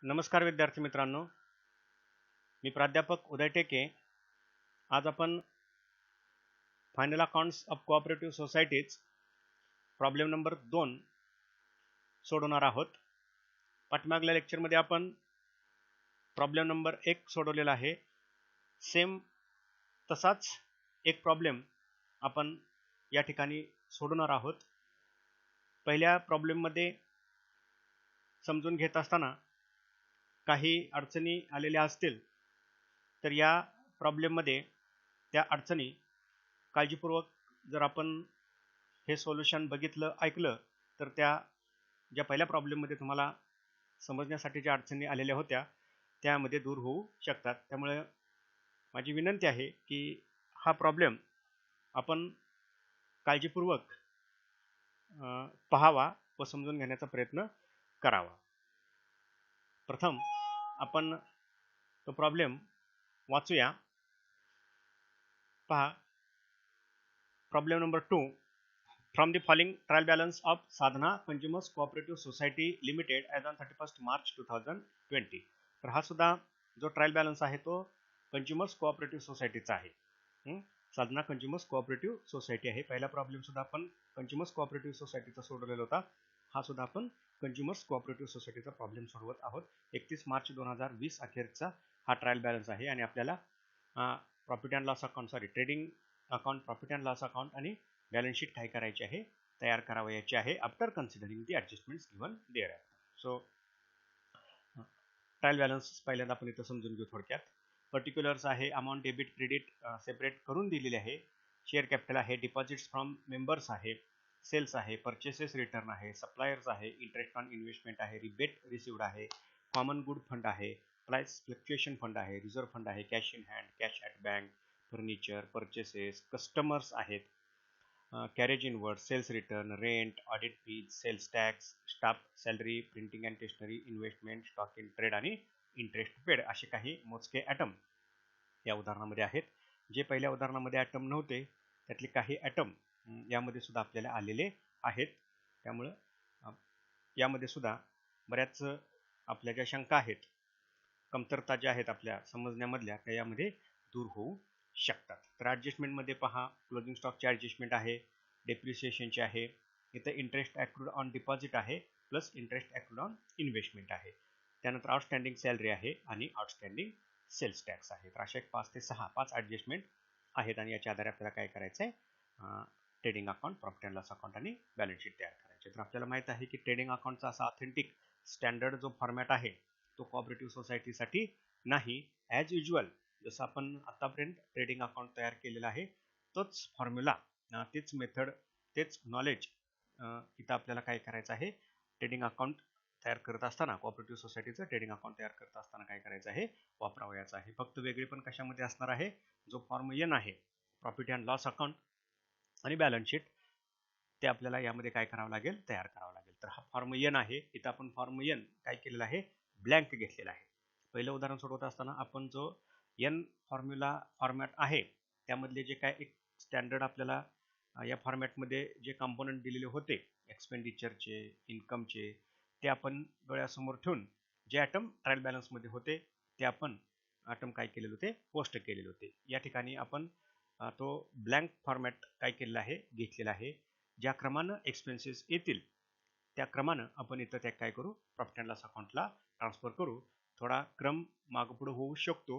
नमस्कार विद्यार्थी मित्रांनो, मी प्राध्यापक उदय टेके. आज आपण final accounts of cooperative societies problem number 2 सोडवणार आहोत. पाठमागल्या लेक्चरमध्ये आपण प्रॉब्लेम नंबर 1 सोडवलेला आहे. सेम तसाच एक प्रॉब्लेम आपण या ठिकाणी सोडवणार आहोत. पहिल्या प्रॉब्लेममध्ये समजून घेत असताना काही अडचणी आलेल्या असतील तर या प्रॉब्लेममध्ये त्या अडचणी काळजीपूर्वक जर आपण हे सोल्युशन बघितलं, ऐकलं, तर त्या ज्या पहिल्या प्रॉब्लेममध्ये तुम्हाला समजण्यासाठी ज्या अडचणी आलेल्या होत्या त्यामध्ये दूर होऊ शकतात. त्यामुळे माझी विनंती आहे की हा प्रॉब्लेम आपण काळजीपूर्वक पाहावा व समजून घेण्याचा प्रयत्न करावा. प्रथम आपण तो प्रॉब्लेम वाचूया. पहा, problem number 2. From the following trial balance of Sadhana consumers cooperative society limited as on 31 March 2020. तर हा सुद्धा जो ट्रायल बॅलन्स आहे तो कंझ्युमर्स कोऑपरेटिव्ह सोसायटीचा आहे. साधना कंझ्युमर्स कोऑपरेटिव्ह सोसायटी आहे. पहिला प्रॉब्लेम सुद्धा आपण कंझ्युमर्स कोऑपरेटिव्ह सोसायटीचा सोडवलेला होता. हा सुद्धा आपण कंझ्युमर्स कोऑपरेटिव्ह सोसायटीचा प्रॉब्लेम सोडवत आहोत. 31 मार्च 2020 अखेरचा हा ट्रायल बॅलन्स आहे आणि आपल्याला profit and loss account trading account, profit and loss account आणि बॅलन्स शीट काय करायची आहे, तयार करावयाची आहे after considering the adjustments given there. So trial balance पहिल्यांदा आपण इथं समजून घेऊ थोडक्यात. पर्टिक्युलर्स आहे, अमाऊंट डेबिट क्रेडिट सेपरेट करून दिलेले आहे. शेअर कॅपिटल आहे, डिपॉझिट्स फ्रॉम मेंबर्स आहे, सेल्स आहे, परचेसेस रिटर्न आहे, सप्लायर्स आहे, इंटरेस्ट ऑन इन्व्हेस्टमेंट आहे, रिबेट रिसिव्ड आहे, कॉमन गुड फंड आहे, प्राइस फ्लक्च्युएशन फंड आहे, रिझर्व्ह फंड आहे, cash in hand, cash at bank, furniture, purchases, customers आहेत, carriage inward, sales return, rent, audit fees, sales tax, staff salary, printing and stationery, investment, stock in trade आणि interest paid असे काही मोजके item या उदाहरणामध्ये आहेत. जे पहिल्या उदाहरणामध्ये ॲटम नव्हते त्यातले काही ॲटम यामध्ये सुद्धा आपल्याला आलेले आहेत. त्यामुळं यामध्ये सुद्धा बऱ्याच आपल्या ज्या शंका आहेत, कमतरता ज्या आहेत आपल्या समजण्यामधल्या, त्या यामध्ये दूर होऊ शकतात. तर ॲडजस्टमेंटमध्ये पहा, क्लोजिंग स्टॉकचे ॲडजस्टमेंट आहे, डेप्रिसिएशनचे आहे, इथं इंटरेस्ट ॲक्रूड ऑन डिपॉझिट आहे plus interest accrued on investment आहे. त्यानंतर आउटस्टँडिंग सॅलरी आहे आणि आउटस्टँडिंग सेल्स टॅक्स आहे. तर अशा 5 ते 6 ॲडजस्टमेंट आहेत आणि याच्या आधारे आपल्याला काय करायचं आहे, trading account, profit and loss account आणि बॅलन्स शीट तयार करायचे. तर आपल्याला माहित आहे की ट्रेडिंग अकाउंटचा असा ऑथेंटिक स्टँडर्ड जो फॉर्मॅट आहे तो कोऑपरेटिव्ह सोसायटीसाठी नाही. ॲज युज्युअल जसं आपण आतापर्यंत ट्रेडिंग अकाउंट तयार केलेलं आहे तोच फॉर्म्युला, तेच मेथड, तेच नॉलेज इथं आपल्याला काय करायचं आहे, ट्रेडिंग अकाउंट तयार करत असताना, कोऑपरेटिव्ह सोसायटीचं ट्रेडिंग अकाउंट तयार करत असताना काय करायचं आहे, वापरावयाचं आहे. फक्त वेगळे पण कशामध्ये असणार आहे, जो फॉर्म एन आहे प्रॉफिट अँड लॉस अकाउंट आणि बॅलन्स शीट, ते आपल्याला यामध्ये काय करावं लागेल, तयार करावं लागेल. तर हा फॉर्म एन आहे. इथं आपण फॉर्म एन काय केलेला आहे, ब्लँक घेतलेला आहे. पहिलं उदाहरण सोडवत असताना आपण जो एन फॉर्मॅट आहे त्यामधले जे काय एक स्टँडर्ड आपल्याला या फॉर्मॅटमध्ये जे कंपोनंट दिलेले होते एक्सपेंडिचरचे, इन्कमचे, ते आपण डोळ्यासमोर ठेवून जे ॲटम ट्रायल बॅलन्समध्ये होते ते आपण ॲटम काय केलेले होते, पोस्ट केलेले होते. या ठिकाणी आपण तो ब्लँक फॉर्मॅट काय केलेला आहे, घेतलेला आहे. ज्या क्रमानं एक्सपेन्सेस येतील त्या क्रमानं आपण इथं त्या काय करू, प्रॉफिट अँड लॉस अकाउंटला ट्रान्सफर करू. थोडा क्रम मागपुढं होऊ शकतो,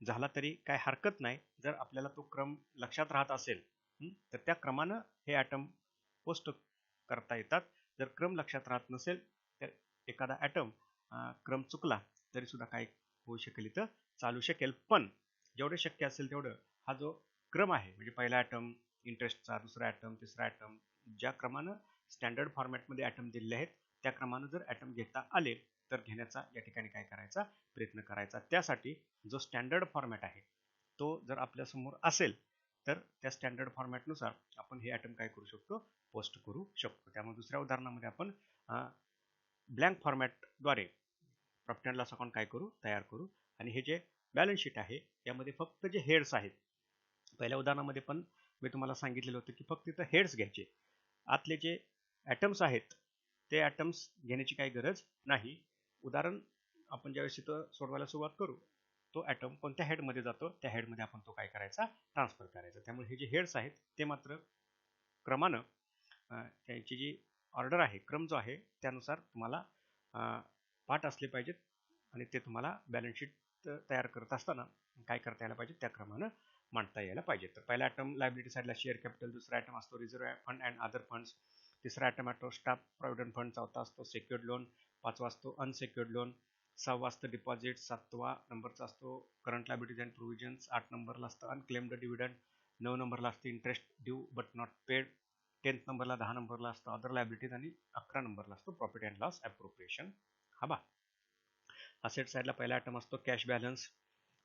झाला तरी काय हरकत नाही. जर आपल्याला तो क्रम लक्षात राहत असेल तर त्या क्रमानं हे ॲटम पोस्ट करता येतात. जर क्रम लक्षात राहत नसेल तर एखादा ॲटम क्रम चुकला तरी सुद्धा काय होऊ शकेल, इथं चालू शकेल. पण जेवढे शक्य असेल तेवढं हा जो क्रम आहे, म्हणजे पहिला ॲटम इंटरेस्टचा, दुसरा ॲटम, तिसरा ॲटम, ज्या क्रमानं स्टँडर्ड फॉर्मॅटमध्ये ॲटम दिलेले आहेत त्या क्रमानं जर ॲटम घेता आले तर घेण्याचा या ठिकाणी काय करायचा, प्रयत्न करायचा. त्यासाठी जो स्टँडर्ड फॉर्मॅट आहे तो जर आपल्यासमोर असेल तर त्या स्टँडर्ड फॉर्मॅटनुसार आपण हे ॲटम काय करू शकतो, पोस्ट करू शकतो. त्यामुळे दुसऱ्या उदाहरणामध्ये आपण ब्लँक फॉर्मॅटद्वारे प्रॉफिट अँड लॉस अकाउंट काय करू, तयार करू. आणि हे जे बॅलन्स शीट आहे यामध्ये फक्त जे हेड्स आहेत, पहिल्या उदाहरणामध्ये पण मी तुम्हाला सांगितलेलं होतं की फक्त इथं हेड्स घ्यायचे, आतले जे ॲटम्स आहेत ते ॲटम्स घेण्याची काही गरज नाही. उदाहरण आपण ज्यावेळेस इथं सोडवायला सुरुवात करू तो ॲटम कोणत्या हेडमध्ये जातो त्या हेडमध्ये आपण तो काय करायचा ट्रान्सफर करायचा. त्यामुळे हे जे हेड्स आहेत ते मात्र क्रमानं त्याची जी ऑर्डर आहे क्रम जो आहे त्यानुसार तुम्हाला पाठ असले पाहिजेत आणि ते तुम्हाला बॅलन्स शीट तयार करत असताना काय करता यायला पाहिजे त्या क्रमानं मांडता यायला पाहिजे. तर पहिला आयटम लायबिलिटी साईडला शेअर कॅपिटल, दुसरा आयटम असतो reserve fund and other funds, तिसरा आयटम असतो स्टाफ प्रॉव्हिडंट फंड, चौथा असतो सेक्युर्ड लोन, पाचवा असतो अनसेक्युर्ड लोन, सहावा असतं डिपॉझिट, सातवा नंबरचा असतो करंट लायबिलिटीज अँड प्रोव्हिजन्स, 8 नंबरला असतं अनक्लेम्ड डिव्हिडंड, 9 नंबरला असतं interest due but not paid, 10th नंबरला 10 नंबरला असतं अदर लायबिलिटीज आणि 11 नंबरला असतो प्रॉफिट अँड लॉस अप्रोप्रिएशन. हा बा असेट साईडला पहिला आयटम असतो कॅश बॅलन्स,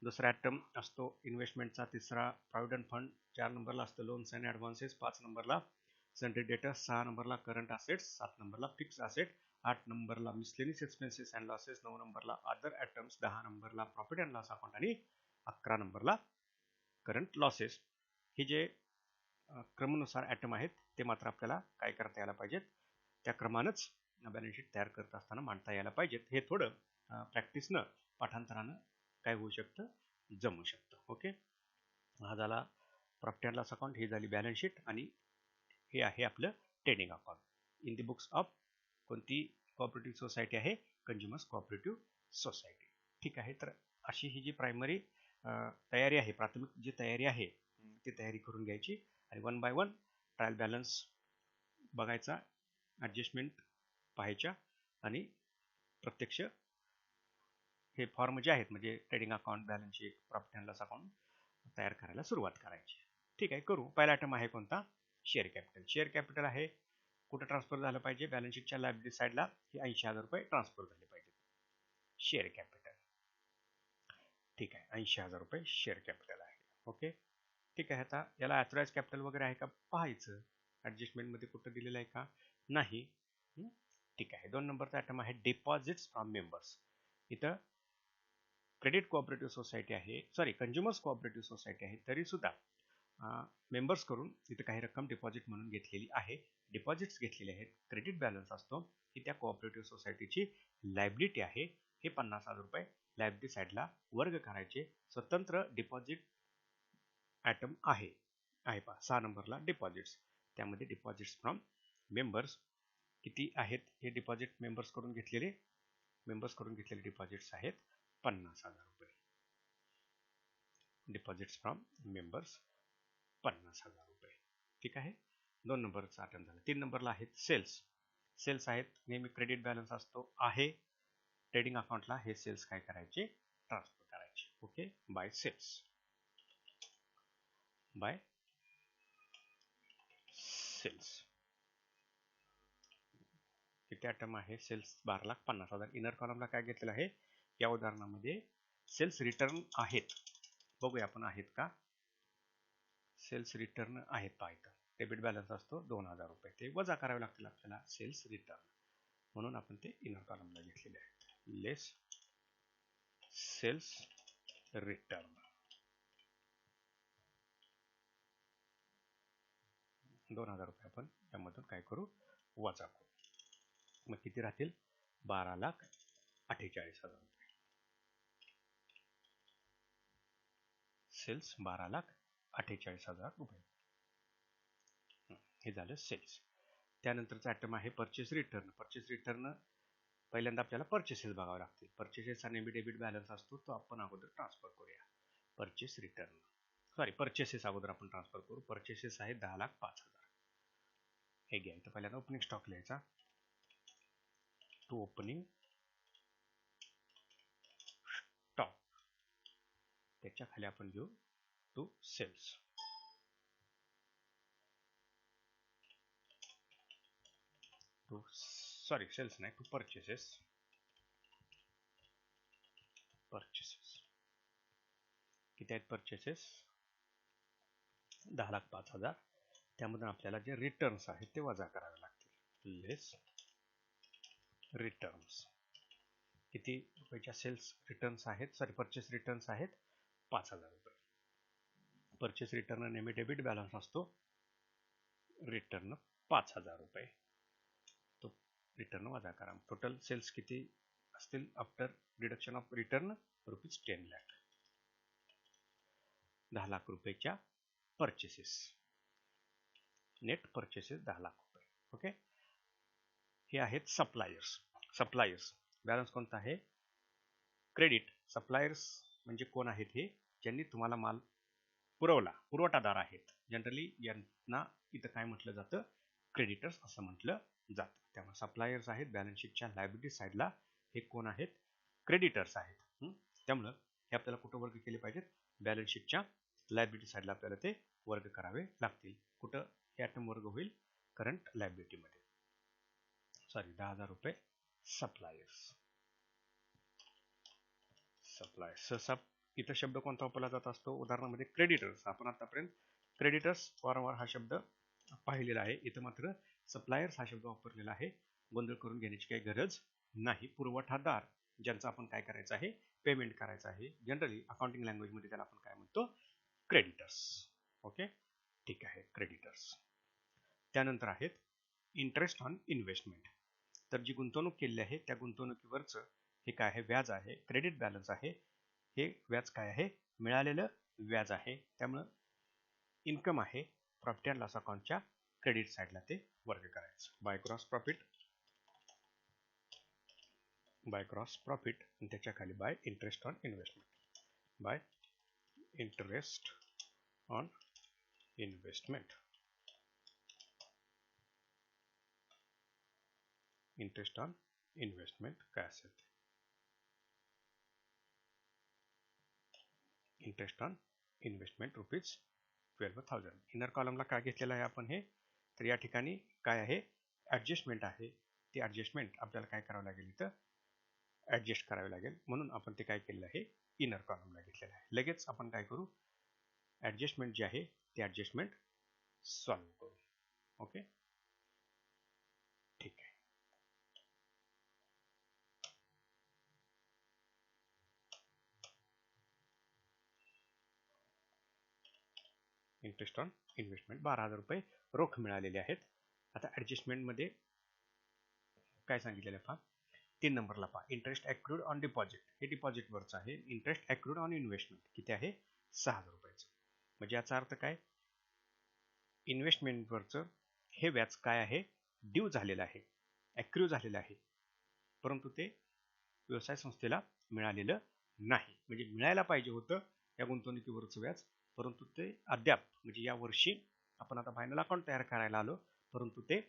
दुसरा आयटम असतो इन्व्हेस्टमेंटचा, तिसरा प्रॉव्हिडंट फंड, 4 नंबरला असतं लोन्स अँड ॲडव्हान्सेस, 5 नंबरला सनरी डेटर्स, 6 नंबरला करंट असेट्स, 7 नंबरला फिक्स असेट, 8 नंबरला मिसलेनियस एक्सपेन्सेस अँड लॉसेस, 9 नंबरला अदर आयटम्स, 10 नंबरला प्रॉफिट अँड लॉस अकाउंट आणि 11 नंबरला करंट लॉसेस. हे जे क्रमानुसार आयटम आहेत ते मात्र आपल्याला काय करता यायला पाहिजेत त्या क्रमानंच बॅलन्स शीट तयार करत असताना मांडता यायला पाहिजेत. हे थोडं प्रॅक्टिसनं पाठांतरानं काय होऊ शकतं जमू शकतं. ओके, हा झाला प्रॉफिट अँड लॉस अकाउंट, ही झाली बॅलन्स शीट आणि हे आहे आपलं trading account in the books of कोणती कोऑपरेटिव्ह सोसायटी आहे कंझ्युमर्स कोऑपरेटिव्ह सोसायटी. ठीक आहे, तर अशी ही जी प्रायमरी तयारी आहे प्राथमिक जी तयारी आहे ती तयारी करून घ्यायची आणि 1 बाय 1 ट्रायल बॅलन्स बघायचा, ॲडजस्टमेंट पाहायच्या आणि प्रत्यक्ष हे फॉर्म जे आहेत म्हणजे trading account, balance sheet, profit and loss account तयार करायला सुरुवात करायची. ठीक आहे, करू. पहिला आयटम आहे कोणता शेअर कॅपिटल. शेअर कॅपिटल आहे कुठं ट्रान्सफर झालं पाहिजे बॅलन्स शीटच्या लायबिलिटी साईडला हे 80,000 रुपये ट्रान्सफर झाले पाहिजेत शेअर कॅपिटल. ठीक आहे, 80,000 रुपये शेअर कॅपिटल आहे. ओके, ठीक आहे. आता याला ॲथोराइज कॅपिटल वगैरे आहे का पाहायचं, ॲडजस्टमेंटमध्ये कुठं दिलेलं आहे का नाही. ठीक आहे, 2 नंबरचा आयटम आहे डिपॉझिट्स फ्रॉम मेंबर्स. इथं क्रेडिट कोऑपरेटिव्ह सोसायटी आहे, सॉरी कंझ्युमर्स कोऑपरेटिव्ह सोसायटी आहे, तरी सुद्धा मेंबर्स करून इथं काही रक्कम डिपॉझिट म्हणून घेतलेली आहे, डिपॉझिट्स घेतलेले आहेत. क्रेडिट बॅलन्स असतो ही त्या कोऑपरेटिव्ह सोसायटीची लायबिलिटी आहे. हे 50,000 रुपये लायबिलिटी साईडला वर्ग करायचे. स्वतंत्र डिपॉझिट आयटम आहे पहा 6 नंबरला डिपॉझिट्स, त्यामध्ये डिपॉझिट्स फ्रॉम मेंबर्स किती आहेत हे डिपॉझिट मेंबर्स करून घेतलेले डिपॉझिट्स आहेत 50,000 रुपये. डिपॉझिट्स फ्रॉम मेंबर्स 50,000 रुपये. ठीक आहे, 2 नंबरचा आयटम झाला. 3 नंबरला आहेत सेल्स आहेत. नेहमी क्रेडिट बॅलन्स असतो आहे ट्रेडिंग अकाउंटला, हे सेल्स काय करायचे ट्रान्सफर करायचे. ओके, बाय सेल्स किती आयटम आहे सेल्स 12,50,000. इनर कॉलमला काय घेतलेलं आहे या उदाहरणामध्ये सेल्स रिटर्न आहेत. बघूया आपण आहेत का. सेल्स रिटर्न आहेत पाहिजे. डेबिट बॅलन्स असतो 2,000 रुपये, ते वजा करावे लागतील आपल्याला सेल्स रिटर्न, म्हणून आपण ते इनर कॉलमला घेतलेले आहेत. लेस सेल्स रिटर्न 2,000 रुपये आपण त्यामधून काय करू वजा करू. मग किती राहतील 12,48,000 रुपये. सेल्स 12,48,000 रुपये. हे झालं सेल्स. त्यानंतरचा आयटम आहे परचेस रिटर्न. परचेस रिटर्न पहिल्यांदा आपल्याला परचेसेस बघावे लागतील. परचेसेस आणि डेबिट बॅलन्स असतो तो आपण अगोदर ट्रान्सफर करूया. परचेसेस अगोदर आपण ट्रान्सफर करू. परचेसेस आहे 10,05,000. हे घ्या, इथं पहिल्यांदा ओपनिंग स्टॉक लिहायचा, टू ओपनिंग स्टॉक, त्याच्या खाली आपण घेऊ टू सेल्स. सेल्स नाही, टू परचेसेस. किती आहेत परचेसेस 10,05,000. त्यामधून आपल्याला जे रिटर्न्स आहेत ते वजा करावे लागतील. लेस रिटर्न्स. किती रुपयाच्या सेल्स रिटर्न्स आहेत, परचेस रिटर्न्स आहेत 5,000 रुपये. परचेस रिटर्न नेहमी डेबिट बॅलन्स असतो, रिटर्न 5,000 रुपये, तो रिटर्न वजा करा. टोटल सेल्स किती असतील after deduction of return ₹10 lakh. 10 lakh रुपयाच्या परचेसेस, नेट परचेसेस 10 लाख रुपये. ओके, हे आहेत सप्लायर्स. बॅलन्स कोणता आहे? क्रेडिट. सप्लायर्स म्हणजे कोण आहेत? हे ज्यांनी तुम्हाला माल पुरवला, पुरवठादार आहेत. जनरली यांना इथं काय म्हटलं जातं? क्रेडिटर्स असं म्हटलं जातं. त्यामुळे सप्लायर्स आहेत बॅलन्स शीटच्या लायबिलिटी साईडला. हे कोण आहेत? क्रेडिटर्स आहेत. त्यामुळं हे आपल्याला कुठं वर्ग केले पाहिजेत? बॅलन्स शीटच्या लायबिलिटी साईडला आपल्याला ते वर्ग करावे लागतील. कुठं हे आयटम वर्ग होईल? करंट लायबिलिटीमध्ये. सॉरी, 10,000 रुपये सप्लायर्स. सहसा इथं शब्द कोणता वापरला जात असतो? उदाहरणामध्ये क्रेडिटर्स. आपण आतापर्यंत क्रेडिटर्स वारंवार हा शब्द पाहिलेला आहे. इथं मात्र सप्लायर्स हा शब्द वापरलेला आहे. गोंधळ करून घेण्याची काही गरज नाही. पुरवठादार ज्यांचा आपण काय करायचं आहे? पेमेंट करायचं आहे. जनरली अकाउंटिंग लँग्वेजमध्ये त्याला आपण काय म्हणतो? क्रेडिटर्स. ओके, ठीक आहे, क्रेडिटर्स. त्यानंतर आहेत इंटरेस्ट ऑन इन्व्हेस्टमेंट. तर जी गुंतवणूक केलेली आहे त्या गुंतवणुकीवरचं हे काय आहे? व्याज आहे. क्रेडिट बॅलन्स आहे. हे व्याज काय आहे? मिळालेलं व्याज आहे. त्यामुळं इन्कम आहे. प्रॉफिट अँड लॉस अकाउंटच्या क्रेडिट साईडला ते वर्ग करायचं. बाय क्रॉस प्रॉफिट आणि त्याच्या खाली bye interest on investment. Bye interest on investment. Interest on investment काय असेल? Interest on investment ₹12,000. इनर कॉलमला काय घेतलेलं आहे आपण हे? तर या ठिकाणी काय आहे? ॲडजस्टमेंट आहे. ती ॲडजस्टमेंट आपल्याला काय करावं लागेल? इथं ॲडजस्ट करावे लागेल. म्हणून आपण ते काय केलेलं आहे? इनर कॉलमला घेतलेलं आहे. लगेच आपण काय करू? ॲडजस्टमेंट जी आहे ती ॲडजस्टमेंट सॉल्व्ह करू. ओके, ठीक आहे. इंटरेस्ट ऑन इन्व्हेस्टमेंट 12,000 रुपये रोख मिळालेले आहेत. आता ॲडजस्टमेंटमध्ये काय सांगितलेलं आहे पहा. 3 नंबरला पहा, इंटरेस्ट ॲक्रूड ऑन डिपॉझिट. हे डिपॉझिटवरचं आहे. इंटरेस्ट ॲक्रूड ऑन इन्व्हेस्टमेंट किती आहे? 6,000 रुपयाचं. म्हणजे याचा अर्थ काय? इन्व्हेस्टमेंटवरचं हे व्याज काय आहे? ड्यू झालेलं आहे, ॲक्रू झालेलं आहे, परंतु ते व्यवसाय संस्थेला मिळालेलं नाही. म्हणजे मिळायला पाहिजे होतं या गुंतवणुकीवरचं व्याज, परंतु ते अद्याप म्हणजे या वर्षी आपण आता फायनल अकाउंट तयार करायला आलो, परंतु ते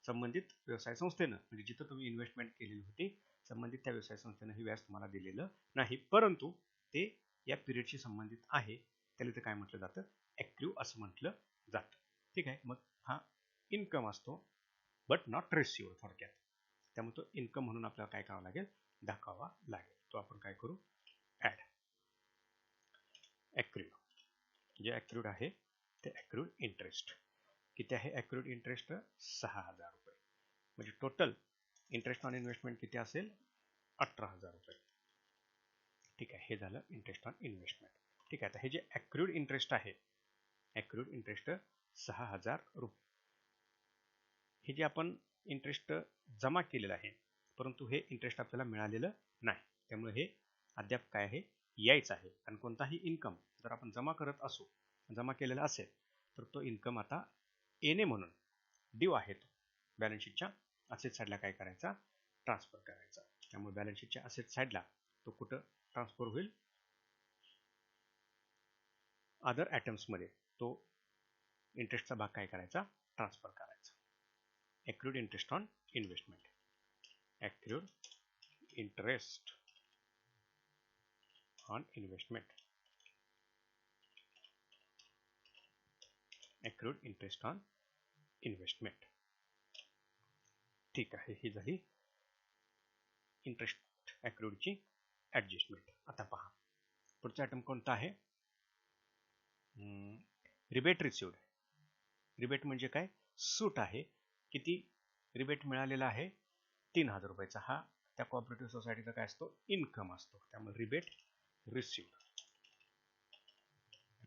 संबंधित व्यवसाय संस्थेनं म्हणजे जिथं तुम्ही इन्व्हेस्टमेंट केलेली होती संबंधित त्या व्यवसाय संस्थेनं हे व्याज तुम्हाला दिलेलं नाही, परंतु ते या पिरियडशी संबंधित आहे. त्याला इथं काय म्हटलं जातं? ॲक्रू असं म्हटलं जातं. ठीक आहे. मग हा इन्कम असतो बट नॉट रिसिव्ड थोडक्यात. त्यामुळे तो इन्कम म्हणून आपल्याला काय करावं लागेल? दाखवावा लागेल. तो आपण काय करू? ॲड ॲक्रूड. जे ॲक्रूड आहे ते ॲक्रूड इंटरेस्ट किती आहे? ॲक्रूड इंटरेस्ट 6,000 रुपये. म्हणजे टोटल इंटरेस्ट ऑन इन्व्हेस्टमेंट किती असेल? 18,000 रुपये. ठीक आहे, हे झालं इंटरेस्ट ऑन इन्व्हेस्टमेंट. ठीक आहे. आता हे जे ॲक्रूड इंटरेस्ट आहे, ॲक्रूड इंटरेस्ट 6,000 रुपये, हे जे आपण इंटरेस्ट जमा केलेलं आहे, परंतु हे इंटरेस्ट आपल्याला मिळालेलं नाही. त्यामुळे हे अद्याप काय आहे? यायचं आहे. आणि कोणताही इन्कम जर आपण जमा करत असू, जमा केलेला असेल, तर तो इन्कम आता येणे म्हणून ड्यू आहे तो बॅलन्स शीटच्या असेट साईडला काय करायचा? ट्रान्सफर करायचा. त्यामुळे बॅलन्स शीटच्या असेट साईडला तो कुठं ट्रान्सफर होईल? अदर आयटम्समध्ये तो इंटरेस्टचा भाग काय करायचा? ट्रान्सफर करायचा. Accrued interest on investment. Accrued interest on investment. Accrued interest on investment. ठीक आहे, ही झाली इंटरेस्ट ॲक्रूडची ॲडजस्टमेंट. आता पहा पुढचा आयटम कोणता आहे? Rebate received. रिबेट म्हणजे काय? सूट आहे. किती रिबेट मिळालेला आहे? 3,000 रुपयाचा. हा त्या कोऑपरेटिव्ह सोसायटीचा काय असतो? इन्कम असतो. त्यामुळे रिबेट रिसिव्ड.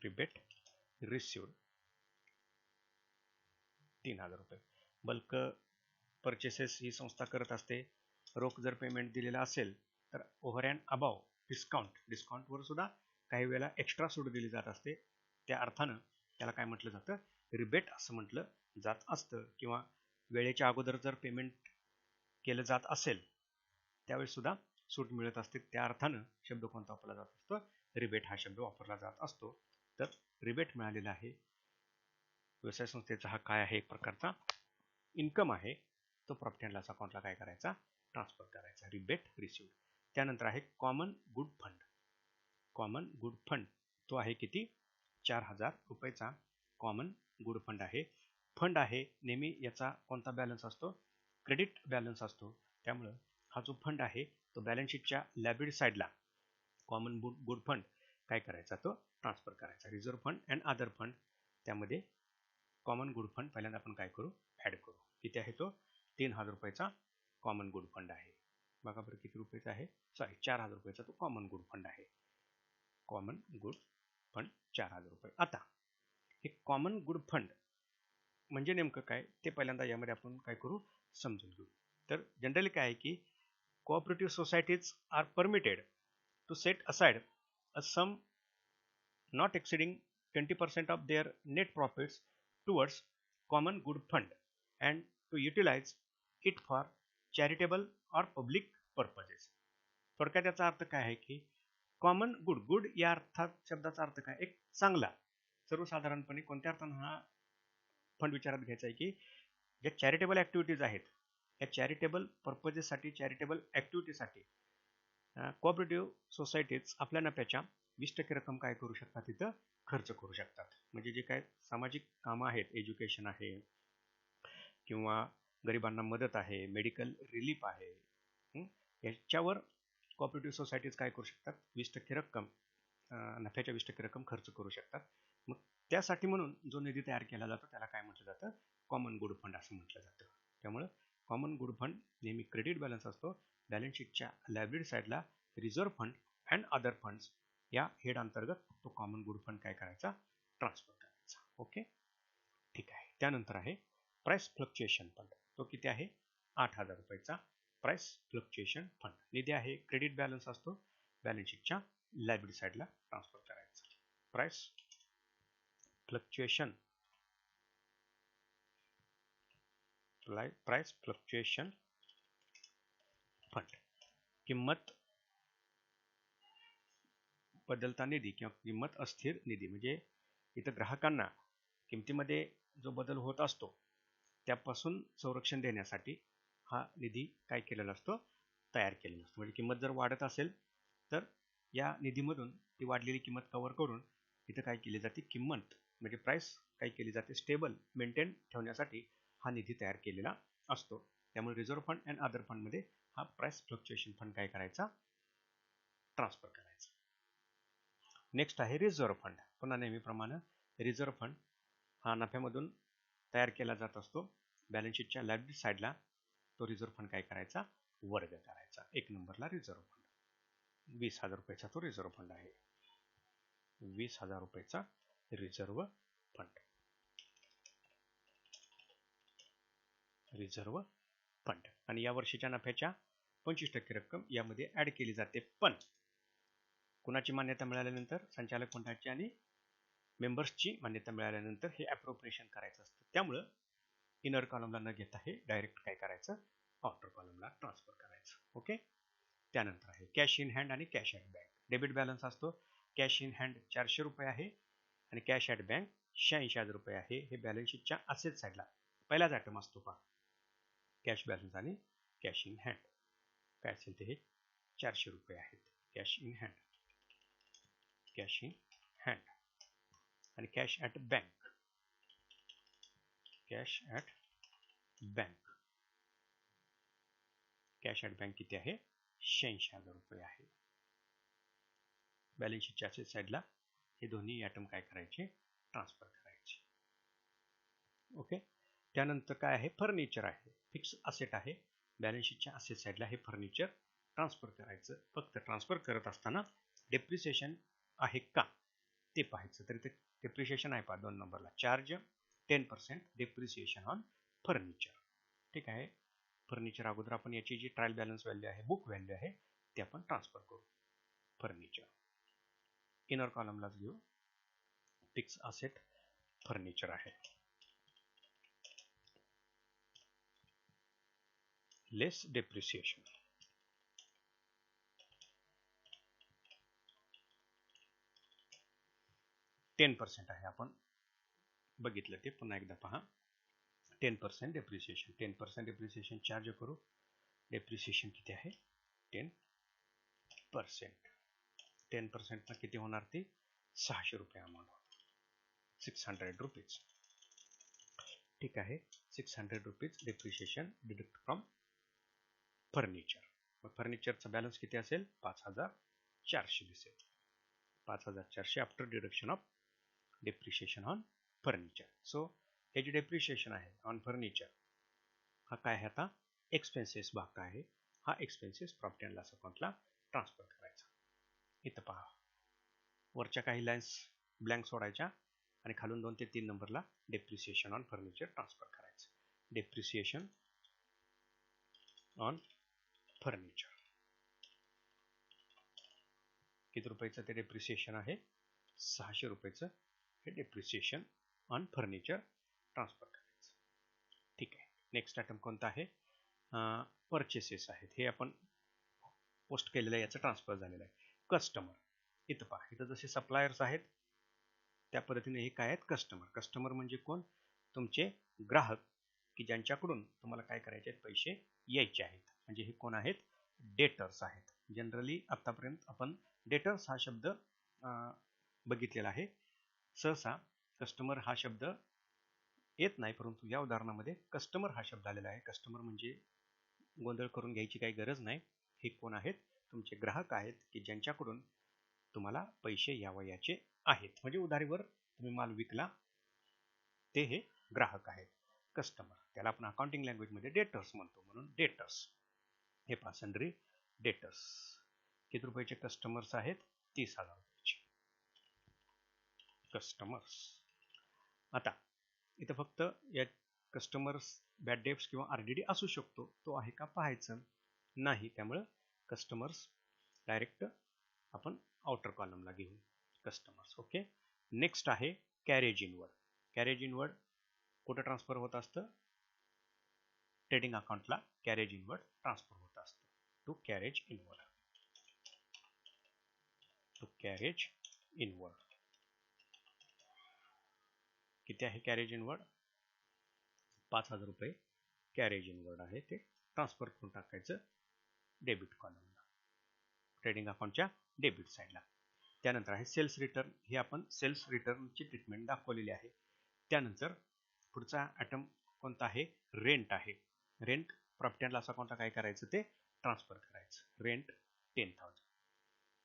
रिबेट रिसिव्ड 3,000 रुपये. बल्क परचेसेस ही संस्था करत असते. रोख जर पेमेंट दिलेला असेल तर ओव्हर अँड अबाव डिस्काउंटवर सुद्धा काही वेळेला एक्स्ट्रा सूट दिली जात असते. त्या अर्थानं त्याला काय म्हटलं जातं, रिबेट असं म्हटलं जात असतं. किंवा वेळेच्या अगोदर जर पेमेंट केलं जात असेल त्यावेळेस सुद्धा सूट मिळत असते. त्या अर्थानं शब्द कोणता वापरला जात असतो, रिबेट हा शब्द वापरला जात असतो. तर रिबेट मिळालेला आहे व्यवसाय संस्थेचा हा काय आहे, एक प्रकारचा इन्कम आहे. तो प्रॉफिट अँड लॉस अकाउंटला काय करायचा, ट्रान्सफर करायचा, रिबेट रिसिव्ड. त्यानंतर आहे कॉमन गुड फंड. तो आहे किती, 4,000 रुपयाचा कॉमन गुड फंड आहे. फंड आहे नेहमी याचा कोणता बॅलन्स असतो, क्रेडिट बॅलन्स असतो. त्यामुळं हा जो फंड आहे तो बॅलन्स शीटच्या लायबिलिटी साईडला कॉमन गुड फंड काय करायचा, तो ट्रान्सफर करायचा. Reserve fund and other fund, त्यामध्ये कॉमन गुड फंड पहिल्यांदा आपण काय करू, ॲड करू. किती आहे तो, 3,000 रुपयाचा कॉमन गुड फंड आहे. बघा बरं किती रुपयाचा आहे, 4,000 रुपयाचा तो कॉमन गुड फंड आहे. कॉमन गुड फंड 4,000 रुपये. आता हे कॉमन गुड फंड म्हणजे नेमकं काय ते पहिल्यांदा यामध्ये आपण काय करू, समजून घेऊ. तर जनरली काय आहे की cooperative societies are permitted to set aside a sum not exceeding 20% of their net profits towards common good fund and to utilize it for charitable or public purposes. थोडक्यात याचा अर्थ काय आहे की कॉमन गुड या अर्थात शब्दाचा अर्थ काय, एक चांगला. सर्वसाधारणपणे कोणत्या अर्थानं हा फंड विचारात घ्यायचा आहे की ज्या चॅरिटेबल ॲक्टिव्हिटीज आहेत या चॅरिटेबल पर्पजेससाठी, चॅरिटेबल ॲक्टिव्हिटीसाठी कोऑपरेटिव्ह सोसायटीज आपल्या नफ्याच्या 20% रक्कम काय करू शकतात, तिथं खर्च करू शकतात. म्हणजे जे काय सामाजिक कामं आहेत, एज्युकेशन आहे किंवा गरिबांना मदत आहे, मेडिकल रिलीफ आहे, याच्यावर कोऑपरेटिव्ह सोसायटीज काय करू शकतात, 20% रक्कम, नफ्याच्या 20% रक्कम खर्च करू शकतात. मग त्यासाठी म्हणून जो निधी तयार केला जातो त्याला काय म्हटलं जातं, कॉमन गुड फंड असं म्हटलं जातं. त्यामुळं कॉमन गुड फंड नेहमी क्रेडिट बॅलन्स असतो. बॅलन्स शीटच्या लायबिलिटी साईडला reserve fund and other funds या हेड अंतर्गत तो कॉमन गुड फंड काय करायचा, ट्रान्सफर करायचा. ओके, ठीक आहे. त्यानंतर आहे प्राइस फ्लक्च्युएशन फंड. तो किती आहे, 8,000 रुपयाचा प्राइस फ्लक्च्युएशन फंड. निधी आहे, क्रेडिट बॅलन्स असतो, बॅलन्स शीटच्या लायबिलिटी साईडला ट्रान्सफर करायचा. प्राइस फ्लक्च्युएशन फंड, किंमत बदलता निधी किंवा किंमत अस्थिर निधी. म्हणजे इथं ग्राहकांना किमतीमध्ये जो बदल होत असतो त्यापासून संरक्षण देण्यासाठी हा निधी काय केलेला असतो, तयार केलेला असतो. म्हणजे किंमत जर वाढत असेल तर या निधीमधून ती वाढलेली किंमत कव्हर करून इथं काय केली जाते, किंमत म्हणजे प्राइस काय केली जाते, स्टेबल मेंटेन ठेवण्यासाठी हा निधी तयार केलेला असतो. त्यामुळे रिझर्व्ह फंड अँड अदर फंडमध्ये हा प्राइस फ्लक्च्युएशन फंड काय करायचा, ट्रान्सफर करायचा. नेक्स्ट आहे रिझर्व्ह फंड. पुन्हा नेहमीप्रमाणे रिझर्व्ह फंड हा नफ्यामधून तयार केला जात असतो. बॅलन्स शीटच्या लायबिलिटी साईडला तो रिझर्व्ह फंड काय करायचा, वर्ग करायचा. 1 नंबरला रिझर्व्ह फंड 20,000 रुपयाचा तो रिझर्व्ह फंड आहे. 20,000 रुपयाचा रिझर्व्ह फंड. आणि या वर्षीच्या नफ्याच्या 25% रक्कम यामध्ये ऍड केली जाते. पण कुणाची मान्यता मिळाल्यानंतर, संचालक मंडळाची आणि मेंबर्सची मान्यता मिळाल्यानंतर हे अप्रोप्रिएशन करायचं असतं. त्यामुळं इनर कॉलमला न घेता हे डायरेक्ट काय करायचं, आउटर कॉलमला ट्रान्सफर करायचं. ओके, त्यानंतर आहे कॅश इन हँड आणि cash at bank. Debit balance असतो. कॅश इन हँड 400 रुपये आहे आणि कॅश ॲट बँक 86,000 रुपये आहे. हे बॅलन्स शीटच्या असेट साईडला पहिलाच आयटम असतो पहा, कॅश बॅलन्स आणि कॅश इन हँड. काय असेल ते हे 400 रुपये आहेत. कॅश इन हँड आणि cash at bank. Cash at bank किती आहे, 86,000 रुपये आहे. बॅलन्स शीटच्या असेट साईडला हे दोन्ही आयटम काय करायचे, ट्रान्सफर करायचे. ओके, त्यानंतर काय आहे, फर्निचर आहे. फिक्स असेट आहे. बॅलन्स शीटच्या असेट साईडला हे फर्निचर ट्रान्सफर करायचं. फक्त ट्रान्सफर करत असताना डेप्रिसिएशन आहे का ते पाहायचं. तर इथे डेप्रिसिएशन आहे पहा 2 नंबरला, चार्ज 10% डेप्रिसिएशन ऑन फर्निचर. ठीक आहे. फर्निचर अगोदर आपण याची जी ट्रायल बॅलन्स व्हॅल्यू आहे, बुक व्हॅल्यू आहे ते आपण ट्रान्सफर करू. फर्निचर इनर कॉलमलाच घेऊ. फिक्स असेट फर्निचर आहे. लेस डेप्रिसिएशन. %10 आहे. आपण बघितलं ते पुन्हा एकदा पहा. 10% डेप्रिसिएशन. 10% डेप्रिसिएशन चार्ज करू. डेप्रिसिएशन किती आहे? 10%. 10% किती होणार? ते 600 रुपये अमाऊंट होणार. 600 रुपीज. ठीक आहे. 600 rupees depreciation deduct from furniture. मग फर्निचरचा बॅलन्स किती असेल? 5400 दिसेल. 5400 after deduction of depreciation on furniture. So हे जे डेप्रिसिएशन आहे ऑन फर्निचर हा काय आहे? आता एक्सपेन्सेस भाग आहे. हा एक्सपेन्सेस प्रॉफिट अँड लॉस अकाउंटला ट्रान्सफर करायचा. इथं पहा, वरच्या काही लाईन्स ब्लँक सोडायच्या आणि खालून 2 ते 3 नंबरला डेप्रिसिएशन ऑन फर्निचर ट्रान्सफर करायचं. डेप्रिसिएशन ऑन फर्निचर किती रुपयाचं ते डेप्रिसिएशन आहे? 600 रुपयाचं हे डेप्रिसिएशन ऑन फर्निचर ट्रान्सफर करायचं. ठीक आहे. नेक्स्ट आयटम कोणता आहे? परचेसेस आहेत. हे आपण पोस्ट केलेलं आहे, याचं ट्रान्सफर झालेलं आहे. कस्टमर. इथं पहा, इथं जसे सप्लायर्स आहेत त्या पद्धतीने हे काय आहेत? कस्टमर. कस्टमर म्हणजे कोण? तुमचे ग्राहक, की ज्यांच्याकडून तुम्हाला काय करायचे आहेत? पैसे यायचे आहेत. म्हणजे हे कोण आहेत? डेटर्स आहेत. जनरली आतापर्यंत आपण डेटर्स हा शब्द बघितलेला आहे. सहसा कस्टमर हा शब्द येत नाही, परंतु या उदाहरणामध्ये कस्टमर हा शब्द आलेला आहे. कस्टमर म्हणजे गोंधळ करून घ्यायची काही गरज नाही. हे कोण आहेत? तुमचे ग्राहक आहेत, की ज्यांच्याकडून तुम्हाला पैसे यावयाचे आहेत. म्हणजे उधारीवर तुम्ही माल विकला ते हे ग्राहक आहेत, कस्टमर. त्याला आपण अकाउंटिंग लँग्वेजमध्ये डेटर्स म्हणतो. म्हणून डेटर्स हे पासंडरी डेटर्स. किती रुपयाचे कस्टमर्स आहेत? 30,000 रुपयाचे कस्टमर्स. आता इथं फक्त या कस्टमर्स बॅड डेब्ट्स किंवा आरडीडी असू शकतो. तो आहे का पाहायचं नाही. त्यामुळं कस्टमर्स डायरेक्ट आपण आउटर कॉलमला घेऊ. कस्टमर्स. ओके. नेक्स्ट आहे कॅरेज इनवर्ड. कॅरेज इनवर्ड कुठं ट्रान्सफर होत असतं? ट्रेडिंग अकाउंटला कॅरेज इनवर्ड ट्रान्सफर होत असतं. To carriage inward. To carriage inward किती आहे? कॅरेज इनवर्ड 5000 रुपये कॅरेज इनवर्ड आहे. ते ट्रान्सफर करून टाकायचं डेबिट कॉलमला, ट्रेडिंग अकाउंटच्या डेबिट साईडला. त्यानंतर आहे सेल्स रिटर्न. हे आपण सेल्स रिटर्नची ट्रीटमेंट दाखवलेली आहे. त्यानंतर पुढचा आयटम कोणता आहे? रेंट आहे. रेंट प्रॉफिट अँड लॉस अकाउंटला काय करायचं? ते ट्रान्सफर करायचं. रेंट 10,000.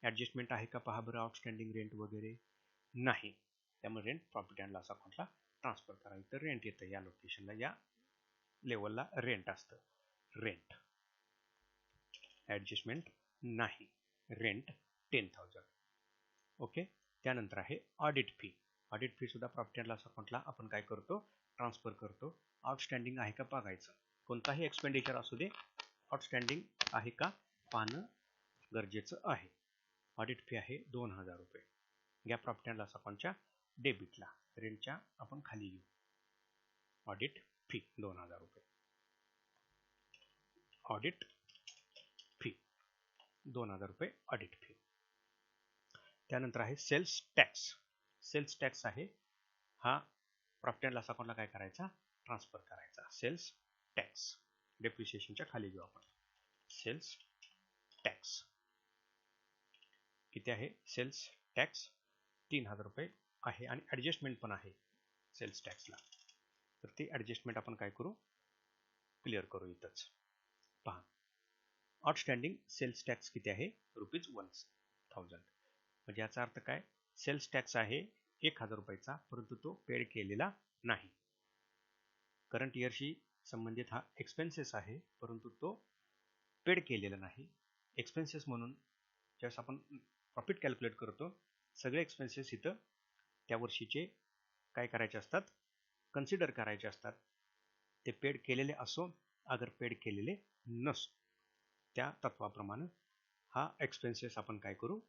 ॲडजस्टमेंट आहे का पहा बरं? आउटस्टँडिंग रेंट वगैरे नाही. त्यामुळे रेंट प्रॉफिट अँड लॉस अकाउंटला ट्रान्सफर करायचं. तर रेंट येतं या लोकेशनला, या लेवलला रेंट असतं. रेंट ॲडजस्टमेंट नाही. रेंट 10,000. ओके. त्यानंतर आहे ऑडिट फी. ऑडिट फी सुद्धा प्रॉफिट अँड लॉस अकाउंटला आपण काय करतो? ट्रान्सफर करतो. आउटस्टँडिंग आहे का बघायचं. कोणताही एक्सपेंडिचर असू दे, आउटस्टँडिंग आहे का पाहणं गरजेचं आहे. ऑडिट फी आहे 2000 रुपये. या प्रॉफिट अँड लॉस अकाउंटच्या डेबिटला. रेंटच्या आपण खाली घेऊ. ऑडिट फी 2000 रुपये. ऑडिट फी 2000 रुपये ऑडिट फी. त्यानंतर आहे सेल्स टॅक्स. सेल्स टॅक्स आहे हा प्रॉफिट अँड लॉस अकाउंटला काय करायचा? ट्रान्सफर करायचा. सेल्स टॅक्स डेप्रिसिएशनच्या खाली घेऊ आपण. सेल्स टॅक्स किती आहे? सेल्स टॅक्स 3000 रुपये आहे. आणि ॲडजस्टमेंट पण आहे सेल्स टॅक्सला. तर ती ॲडजस्टमेंट आपण काय करू? क्लिअर करू इथंच. पहा, आउटस्टँडिंग सेल्स टॅक्स किती आहे? ₹1000. म्हणजे याचा अर्थ काय? सेल्स टॅक्स आहे 1000 रुपयाचा, परंतु तो पेड केलेला नाही. करंट इयरशी संबंधित हा एक्सपेन्सेस आहे, परंतु तो पेड केलेला नाही. एक्सपेन्सेस म्हणून ज्यावेळेस आपण प्रॉफिट कॅल्क्युलेट करतो, सगळे एक्सपेन्सेस इथं त्या वर्षीचे काय करायचे असतात? कन्सिडर करायचे असतात. ते पेड केलेले असो, अगर पेड केलेले नसो, त्या तत्वाप्रमाणे हा एक्सपेन्सेस आपण काय करू,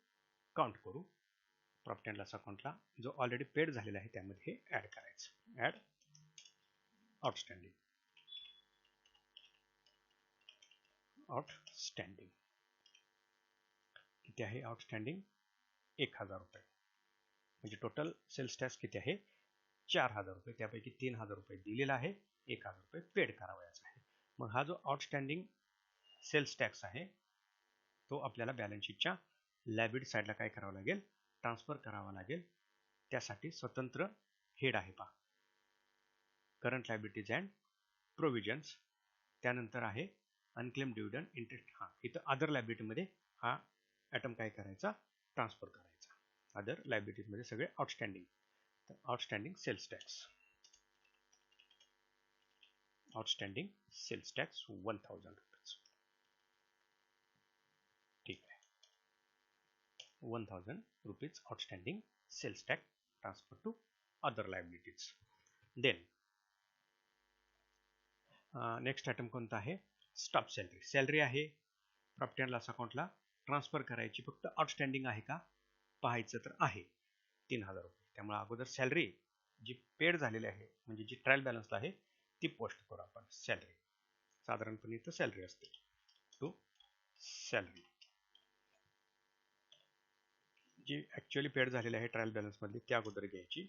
काउंट करू. प्रॉफिट अँड लॉस अकाउंटला जो ऑलरेडी पेड झालेला आहे त्यामध्ये हे ऍड करायचं. Add outstanding. आउटस्टँडिंग किती आहे? आउटस्टँडिंग 1000 रुपये. म्हणजे टोटल सेल्स टॅक्स किती आहे? 4000 रुपये. त्यापैकी 3000 रुपये दिलेला आहे, 1000 रुपये पेड करावयाचा आहे. मग हा जो आउटस्टँडिंग सेल्स टॅक्स आहे तो आपल्याला बॅलन्स शीटच्या लायबिलिटी साईडला काय करावं लागेल? ट्रान्सफर करावा लागेल. त्यासाठी स्वतंत्र हेड आहे पहा, करंट लायबिलिटीज अँड प्रोव्हिजन्स. त्यानंतर आहे अनक्लेम डिव्हिडंड इंटरेस्ट. हा इथं अदर लायबिलिटीमध्ये हा आयटम काय करायचा? ट्रान्सफर करायचा. अदर लायबिलिटीजमध्ये सगळे आउटस्टँडिंग. तर outstanding sales tax, outstanding sales tax 1000 rupees. ठीक आहे, 1000 rupees outstanding sales tax transfer to other liabilities. Then next item कोणता आहे? Staff salary. सॅलरी आहे प्रॉफिट अँड लॉस अकाउंटला ट्रान्सफर करायची, फक्त आउटस्टँडिंग आहे का पाहायचं तर आहे 3000 रुपये. त्यामुळे अगोदर सॅलरी जी पेड झालेली आहे म्हणजे जी ट्रायल बॅलन्सला आहे ती पोस्ट करू आपण. सॅलरी साधारणपणे इथं सॅलरी असते. टू सॅलरी जी ॲक्च्युअली पेड झालेली आहे ट्रायल बॅलन्समधली ती अगोदर घ्यायची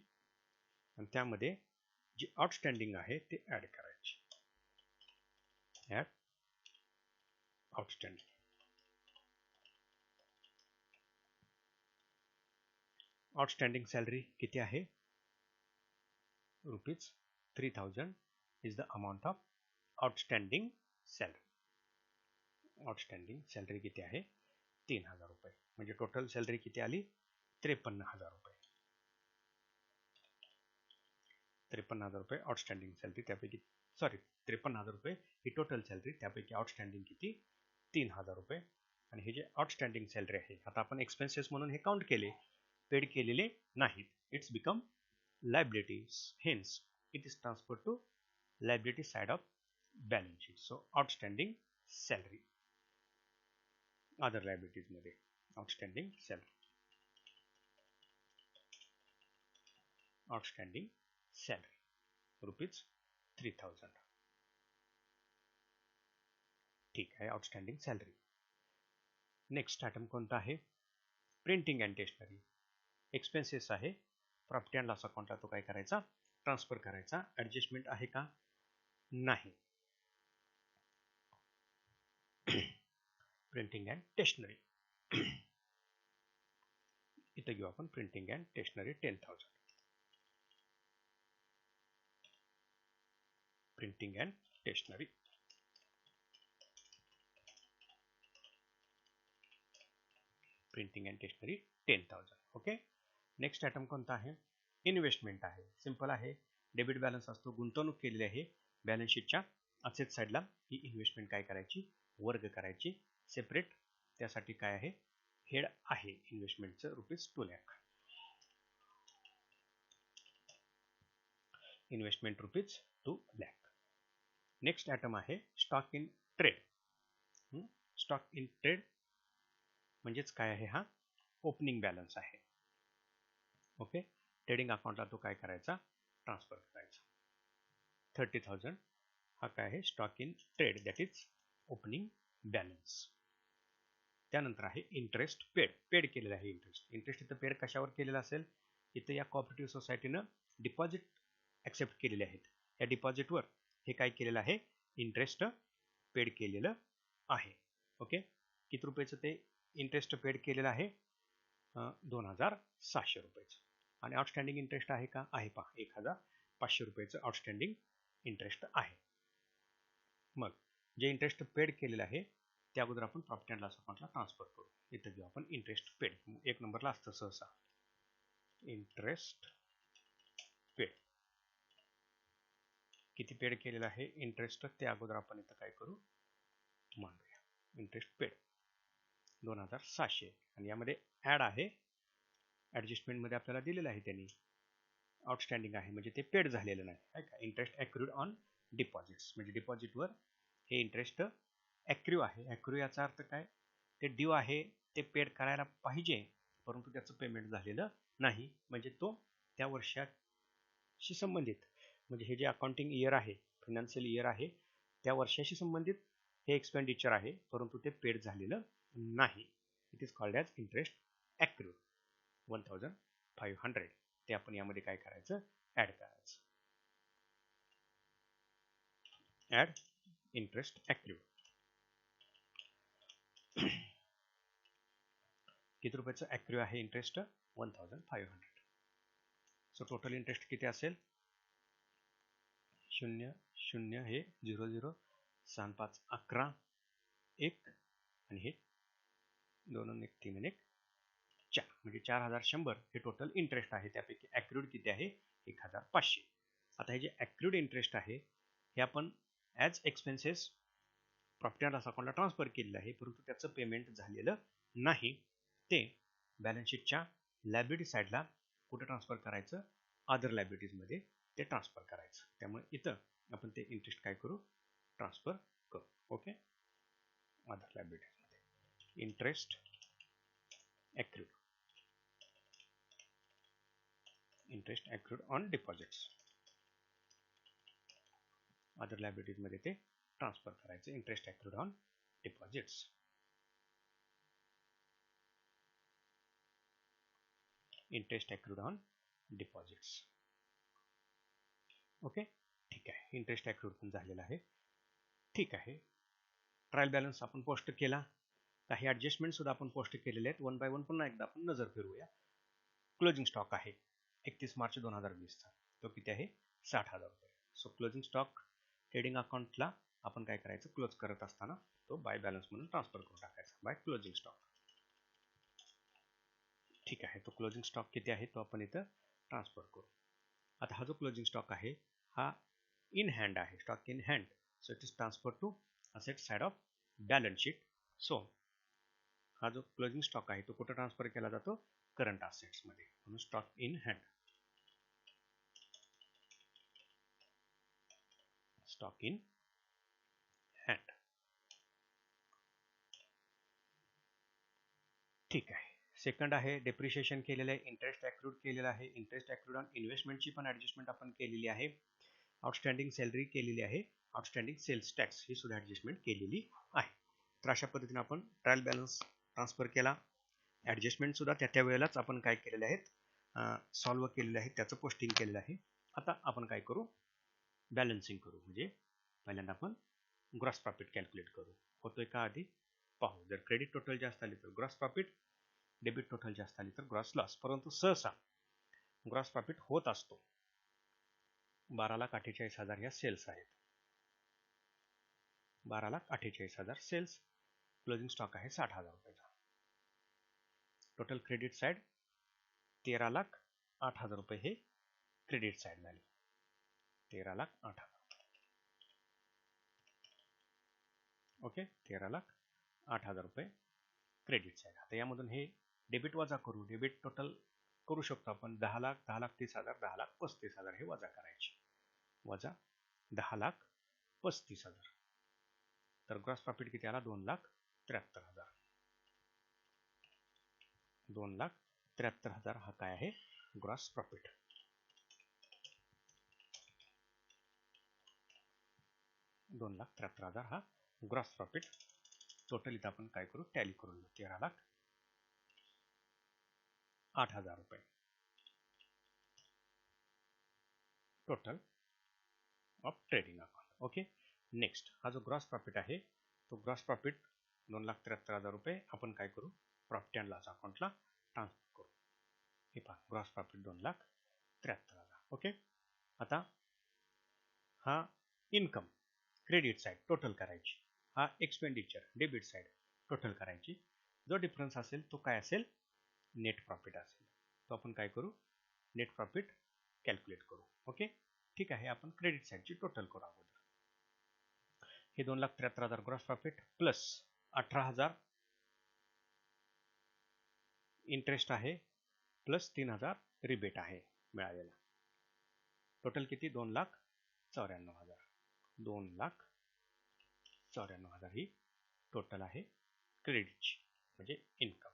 आणि त्यामध्ये जी आउटस्टँडिंग आहे ते ॲड करायची. Add outstanding. आउटस्टँडिंग सॅलरी किती आहे? ₹3000 is the amount of outstanding salary. Outstanding salary किती आहे? 3000 रुपये. म्हणजे टोटल सॅलरी किती आली? 53000 रुपये. 53000 रुपये आउटस्टँडिंग सॅलरी. त्यापैकी 53000 रुपये ही टोटल सॅलरी. त्यापैकी आउटस्टँडिंग किती? 3000 रुपये. आणि हे जे आउटस्टँडिंग सॅलरी आहे आता आपण एक्सपेन्सेस म्हणून हे काउंट केले, पेड केलेले नाहीत. It's become liabilities, hence it is transferred to liability side of balance sheet. So outstanding salary, other liabilities मध्ये outstanding salary, outstanding salary ₹3000. ठीक आहे, आउटस्टँडिंग सॅलरी. नेक्स्ट आयटम कोणता आहे? Printing and stationery. एक्सपेन्सेस आहे profit and loss अकाउंटला तो काय करायचा? ट्रान्सफर करायचा. ऍडजस्टमेंट आहे का? नाही. प्रिंटिंग अँड स्टेशनरी इथं घेऊ आपण. Printing and stationery 10000. Printing and stationery printing and stationery 10000. Okay. Next item कोणता आहे? इन्व्हेस्टमेंट आहे. सिंपल आहे, डेबिट बॅलन्स असतो, गुंतवणूक केलेली आहे. बॅलन्स शीटच्या असेट साईडला ही इन्व्हेस्टमेंट काय करायची? वर्ग करायची सेपरेट. त्यासाठी काय आहे? हेड आहे इन्व्हेस्टमेंटचं ₹2 lakh. Investment ₹2 lakh. Next item आहे stock in trade. Stock in trade म्हणजेच काय आहे? हा ओपनिंग बॅलन्स आहे. ओके. ट्रेडिंग अकाउंटला तो काय करायचा? ट्रान्सफर करायचा. 30000 हा काय आहे? Stock in trade, that is opening balance. त्यानंतर आहे इंटरेस्ट पेड. पेड केलेला आहे इंटरेस्ट इथं पेड कशावर केलेला असेल? इथं या कोऑपरेटिव्ह सोसायटीनं डिपॉझिट ॲक्सेप्ट केलेले आहेत. या डिपॉझिटवर हे काय केलेलं आहे? इंटरेस्ट पेड केलेलं आहे. ओके. किती रुपयाचं ते इंटरेस्ट पेड केलेलं आहे? 2700 रुपयाचं. आणि आउटस्टँडिंग इंटरेस्ट आहे का? आहे पहा, 1500 रुपयाचं आउटस्टँडिंग इंटरेस्ट आहे. मग जे इंटरेस्ट पेड केलेलं आहे त्या अगोदर आपण प्रॉफिट अँड लॉस अकाउंटला ट्रान्सफर करू. इथं घेऊ आपण इंटरेस्ट पेड. एक नंबरला असतं सहसा इंटरेस्ट पेड. किती पेड केलेलं आहे इंटरेस्ट ते अगोदर आपण इथं काय करू? मांडूया. Interest paid 2700. आणि यामध्ये ॲड आहे, ॲडजस्टमेंटमध्ये आपल्याला दिलेलं आहे त्यांनी. आउटस्टँडिंग आहे म्हणजे ते पेड झालेलं नाही आहे का? इंटरेस्ट ॲक्रूड ऑन डिपॉझिट्स म्हणजे डिपॉझिटवर हे इंटरेस्ट ॲक्र्यू आहे. ॲक्र्यू याचा अर्थ काय? ते ड्यू आहे ते पेड करायला पाहिजे, परंतु त्याचं पेमेंट झालेलं नाही, म्हणजे तो त्या वर्षाशी संबंधित, म्हणजे हे जे अकाउंटिंग इयर आहे, फायनान्शियल इयर आहे, त्या वर्षाशी संबंधित हे एक्सपेंडिचर आहे, परंतु ते पेड झालेलं नाही. It is called as interest accrued 1500. ते आपण यामध्ये काय करायचं, ॲड करायचं. Add interest accrued. किती रुपयाचं ॲक्रू आहे इंटरेस्ट? 1500. सो टोटल इंटरेस्ट किती असेल? 0 0 हे 0 0 6 5 11 1 आणि हे 2 1 3 1 4, म्हणजे 4100 हे टोटल इंटरेस्ट आहे. त्यापैकी ॲक्रूड किती आहे? 1500. आता हे जे ॲक्रूड इंटरेस्ट आहे हे आपण as expenses profit and loss अकाउंटला ट्रान्सफर केलेलं आहे, परंतु त्याचं पेमेंट झालेलं नाही. ते बॅलन्स शीटच्या लायबिलिटी साईडला कुठं ट्रान्सफर करायचं? अदर लायबिलिटीजमध्ये ते ट्रान्सफर करायचं. त्यामुळे इथं आपण ते इंटरेस्ट काय करू? ट्रान्सफर करू. ओके, अदर लायबिलिटीजमध्ये interest accrued, interest accrued on deposits, other लायबिलिटीजमध्ये ते ट्रान्सफर करायचं. Interest accrued on deposits. Interest accrued on deposits. Okay, ठीक आहे. इंटरेस्ट ॲक्रूड पण झालेला आहे. ठीक आहे. ट्रायल बॅलन्स आपण पोस्ट केला. काही ॲडजस्टमेंट सुद्धा आपण पोस्ट केलेले आहेत. 1 बाय 1 पुन्हा एकदा आपण नजर फिरवूया. क्लोजिंग स्टॉक आहे 31 मार्च 2020चा, तो किती आहे? 60,000 रुपये. सो क्लोजिंग स्टॉक ट्रेडिंग अकाउंटला आपण काय करायचं? क्लोज करत असताना तो बाय बॅलन्स म्हणून ट्रान्सफर करून टाकायचा, बाय क्लोजिंग स्टॉक. ठीक आहे. तो क्लोजिंग स्टॉक किती आहे तो आपण इथं ट्रान्सफर करू. आता हा जो क्लोजिंग स्टॉक आहे हा इन हँड आहे, stock in hand. So it is transfer to asset side of balance sheet. So हा जो क्लोजिंग स्टॉक आहे तो कुठं ट्रान्सफर केला जातो? करंट असेट्समध्ये, म्हणून stock in hand. Stock in hand. ठीक आहे. सेकंड आहे डेप्रिशिएशन केलेलं आहे, इंटरेस्ट ॲक्रूड केलेलं आहे, इंटरेस्ट ॲक्रूड ऑन इन्व्हेस्टमेंटची पण ॲडजस्टमेंट आपण केलेली आहे, आउटस्टँडिंग सॅलरी केलेली आहे, आउटस्टँडिंग सेल्स टॅक्स ही सुद्धा ॲडजस्टमेंट केलेली आहे. तर अशा पद्धतीने आपण ट्रायल बॅलन्स ट्रान्सफर केला. ॲडजस्टमेंट सुद्धा त्या वेळेलाच आपण काय केलेले आहेत? सॉल्व केलेले आहेत, त्याचं पोस्टिंग केलेलं आहे. आता आपण काय करू? बॅलन्सिंग करू. म्हणजे पहिल्यांदा आपण ग्रॉस प्रॉफिट कॅल्क्युलेट करू. होतोय का आधी पाहू. जर क्रेडिट टोटल जास्त आली तर ग्रॉस प्रॉफिट, डेबिट टोटल जास्त आली तर ग्रॉस लॉस. परंतु सहसा ग्रॉस प्रॉफिट होत असतो 12,48,000 या सेल्स आहेत. 12,48,000 सेल्स. क्लोजिंग स्टॉक आहे 60,000 रुपयाचा. टोटल क्रेडिट साईड 13,08,000 रुपये हे क्रेडिट साईड झाली. 13,08,000. ओके, 13,08,000 रुपये क्रेडिट साईड. आता यामधून हे डेबिट वजा करू. डेबिट टोटल करू शकतो आपण 10,00,000, 10,30,000, 10,35,000 हे वजा करायचे. वजा 10,35,000. तर ग्रॉस प्रॉफिट किती आला? 2,73,000. 2,73,000 हा काय आहे? Gross profit. $2,73,000 हा ग्रॉस प्रॉफिट. टोटल इथं आपण काय करू? टॅली करून घेऊ. 13,08,000 रुपये total of trading account. Okay, next हा जो ग्रॉस प्रॉफिट आहे तो ग्रॉस प्रॉफिट 2,73,000 रुपये आपण काय करू? प्रॉफिट अँड लॉस अकाउंटला ट्रान्सफर करू. हे पहा, ग्रॉस प्रॉफिट 2,73,000. ओके, आता हा इन्कम क्रेडिट साईड टोटल करायची, हा एक्सपेंडिचर डेबिट साईड टोटल करायची. जो डिफरन्स असेल तो काय असेल? नेट प्रॉफिट असेल. तो आपण काय करू? नेट प्रॉफिट कॅल्क्युलेट करू. ओके, ठीक आहे. आपण क्रेडिट साईडची टोटल करू अगोदर. हे 2,73,000 ग्रॉस प्रॉफिट प्लस 18,000 इंटरेस्ट आहे प्लस 3,000 रिबेट आहे मिळालेला. टोटल किती? 2,94,000. 2,94,000 ही टोटल आहे क्रेडिटची. म्हणजे इन्कम.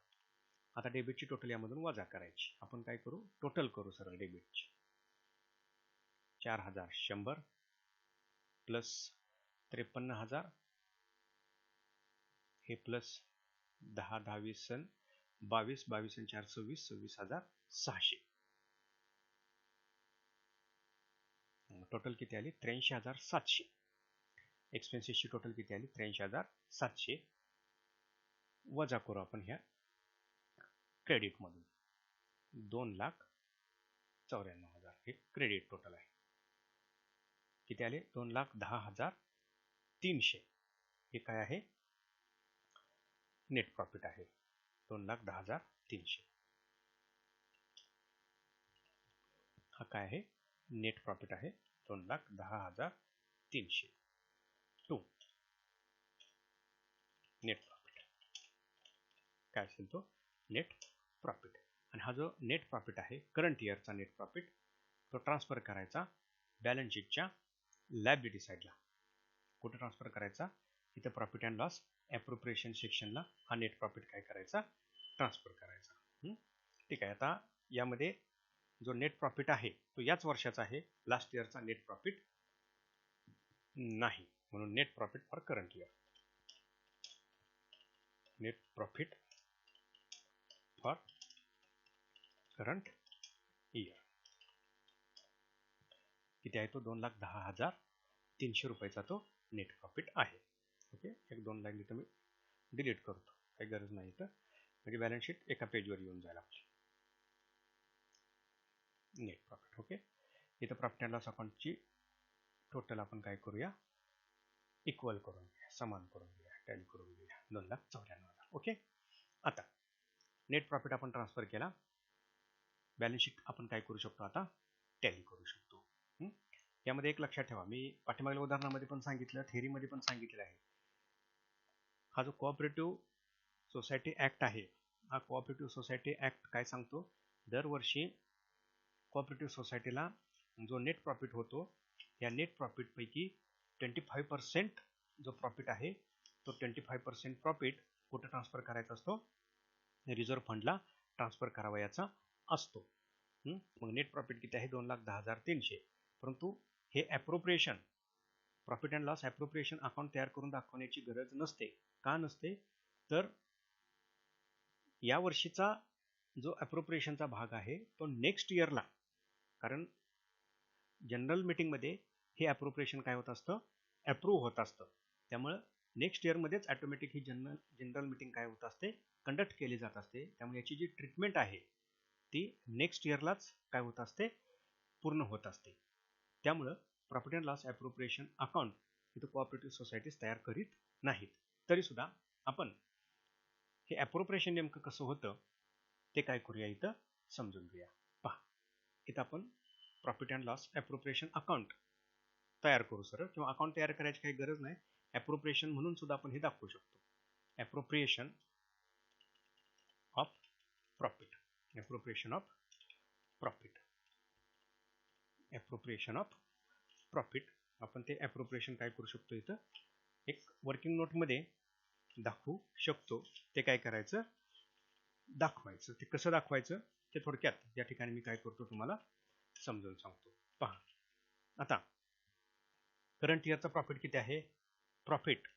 आता डेबिटची टोटल यामधून वजा करायची. आपण काय करू, टोटल करू सरळ डेबिटची. 4100 प्लस 53,000 हे प्लस 10 10 20 सण 22 22 आणि 4 26 26,600. टोटल किती आली 83,700. एक्सपेन्सेसची टोटल किती आली 83,700. वजा करू आपण ह्या क्रेडिट मधून 2,94,000 हे क्रेडिट टोटल आहे. किती आले 2,10,300. हे काय आहे नेट प्रॉफिट आहे 2,10,300. हा काय आहे नेट प्रॉफिट आहे 2,10,300 टू नेट प्रॉफिट काय असेल तो नेट प्रॉफिट. आणि हा जो नेट प्रॉफिट आहे करंट इयरचा नेट प्रॉफिट तो ट्रान्सफर करायचा बॅलन्स शीटच्या लायबिलिटी साईडला. कुठे ट्रान्सफर करायचा इथं प्रॉफिट अँड लॉस ॲप्रोप्रिएशन सेक्शनला हा नेट प्रॉफिट काय करायचा ट्रान्सफर करायचा. ठीक आहे. आता यामध्ये जो नेट प्रॉफिट आहे तो याच वर्षाचा आहे, लास्ट इयरचा नेट प्रॉफिट नाही, म्हणून net profit for current year. Net profit for current year किती आहे तो 2,10,300 रुपयाचा तो नेट प्रॉफिट आहे. ओके, एक दोन लाईन इथं मी डिलीट करतो, काही गरज नाही इथं, म्हणजे बॅलन्स शीट एका पेजवर येऊन जाईल आपली. Net profit. ओके, इथं प्रॉफिट अँड लॉस अकाउंटची टोटल आपण काय करूया इक्वल करून घेऊया, समान करून घेऊया, टॅली करून घेऊया 2,94,000. ओके, आता नेट प्रॉफिट आपण ट्रान्सफर केला, बॅलन्स शीट आपण काय करू शकतो आता टॅली करू शकतो. यामध्ये एक लक्षात ठेवा, मी पाठीमागल्या उदाहरणामध्ये पण सांगितलं, थेअरीमध्ये पण सांगितलेलं आहे, हा जो कोऑपरेटिव्ह सोसायटी ऍक्ट आहे, हा कोऑपरेटिव्ह सोसायटी ऍक्ट काय सांगतो, दरवर्षी कोऑपरेटिव्ह सोसायटीला जो नेट प्रॉफिट होतो या नेट प्रॉफिट पैकी 25% जो प्रॉफिट आहे तो 25% प्रॉफिट कुठे ट्रान्सफर करायचा असतो, रिझर्व्ह फंडला ट्रान्सफर करावयाचा असतो. मग नेट प्रॉफिट किती आहे 2,10,300. परंतु हे ॲप्रोप्रिएशन प्रॉफिट अँड लॉस ॲप्रोप्रिएशन अकाउंट तयार करून दाखवण्याची गरज नसते. का नसते, तर या वर्षीचा जो ॲप्रोप्रिएशनचा भाग आहे तो नेक्स्ट इयरला, कारण जनरल मीटिंगमध्ये हे ॲप्रोप्रिएशन काय होत असतं अप्रूव्ह होत असतं, त्यामुळं नेक्स्ट इयरमध्येच ॲटोमॅटिक ही जनरल मीटिंग काय होत असते कंडक्ट केली जात असते. त्यामुळे याची जी ट्रीटमेंट आहे ती नेक्स्ट इयरलाच काय होत असते पूर्ण होत असते. त्यामुळं प्रॉफिट अँड लॉस ॲप्रोप्रिएशन अकाउंट इथं कोऑपरेटिव्ह सोसायटीज तयार करीत नाहीत. तरीसुद्धा आपण हे ॲप्रोप्रिएशन नेमकं कसं होतं ते काय करूया इथं समजून घेऊया. पहा, इथं आपण प्रॉफिट अँड लॉस ॲप्रोप्रिएशन अकाउंट तयार करू सरळ, किंवा अकाउंट तयार करायची काही गरज नाही, ॲप्रोप्रिएशन म्हणून सुद्धा आपण हे दाखवू शकतो. Appropriation of profit, appropriation of profit, appropriation of profit. आपण ते ॲप्रोप्रिएशन काय करू शकतो इथं एक वर्किंग नोटमध्ये दाखवू शकतो. ते काय करायचं दाखवायचं, ते कसं दाखवायचं ते थोडक्यात या ठिकाणी मी काय करतो तुम्हाला समजून सांगतो. पहा, आता करंट इयरचा प्रॉफिट किती आहे, प्रॉफिट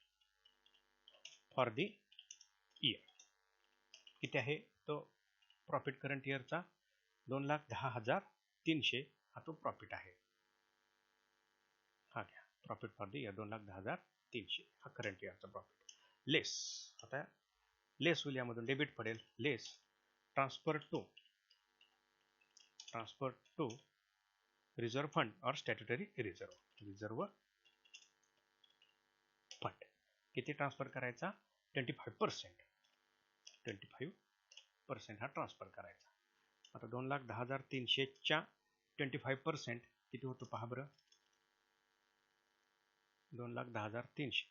फॉर द इयर किती आहे, तो प्रॉफिट करंट इयरचा 2,10,300 हा तो प्रॉफिट आहे. हा घ्या प्रॉफिट फॉर द इयर 2,10,300 हा करंट इयरचा प्रॉफिट. लेस, आता लेस होईल, यामधून डेबिट पडेल, लेस ट्रान्सफर टू रिझर्व्ह फंड और स्टॅट्युटरी रिझर्व्ह फंड. किती ट्रान्सफर करायचा 25% हा ट्रान्सफर करायचा. आता 2,10,300च्या 25% किती होतो पहा बरं, 2,10,300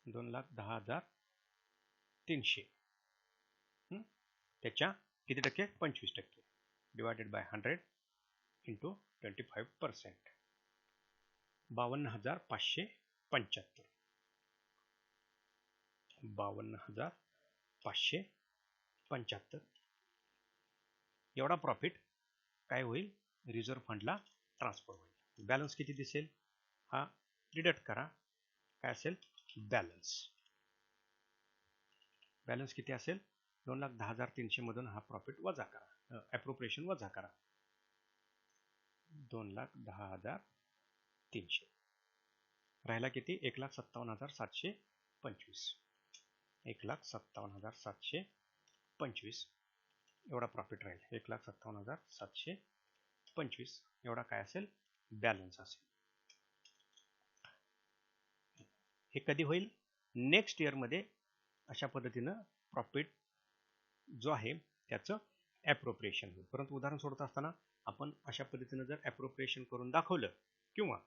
2,10,300 त्याच्या किती टक्के 25% डिवायडेड बाय 100 इंटू 25%, 52,575. 52,575 एवढा प्रॉफिट काय होईल, रिझर्व्ह फंडला ट्रान्सफर होईल. बॅलन्स किती दिसेल, हा डिडक्ट करा, काय असेल बॅलन्स. बॅलन्स किती असेल, 2,10,300 मधून हा प्रॉफिट वजा करा, ॲप्रोप्रिएशन वजा करा, 2,10,300. राहिला किती, 1,57,725. 1,57,725 एवढा प्रॉफिट राहील. 1,57,725 एवढा काय असेल, बॅलन्स असेल. हे कधी होईल, नेक्स्ट इयरमध्ये अशा पद्धतीनं प्रॉफिट जो आहे त्याचं ॲप्रोप्रिएशन होईल. परंतु उदाहरण सोडत असताना आपण अशा पद्धतीनं जर ॲप्रोप्रिएशन करून दाखवलं किंवा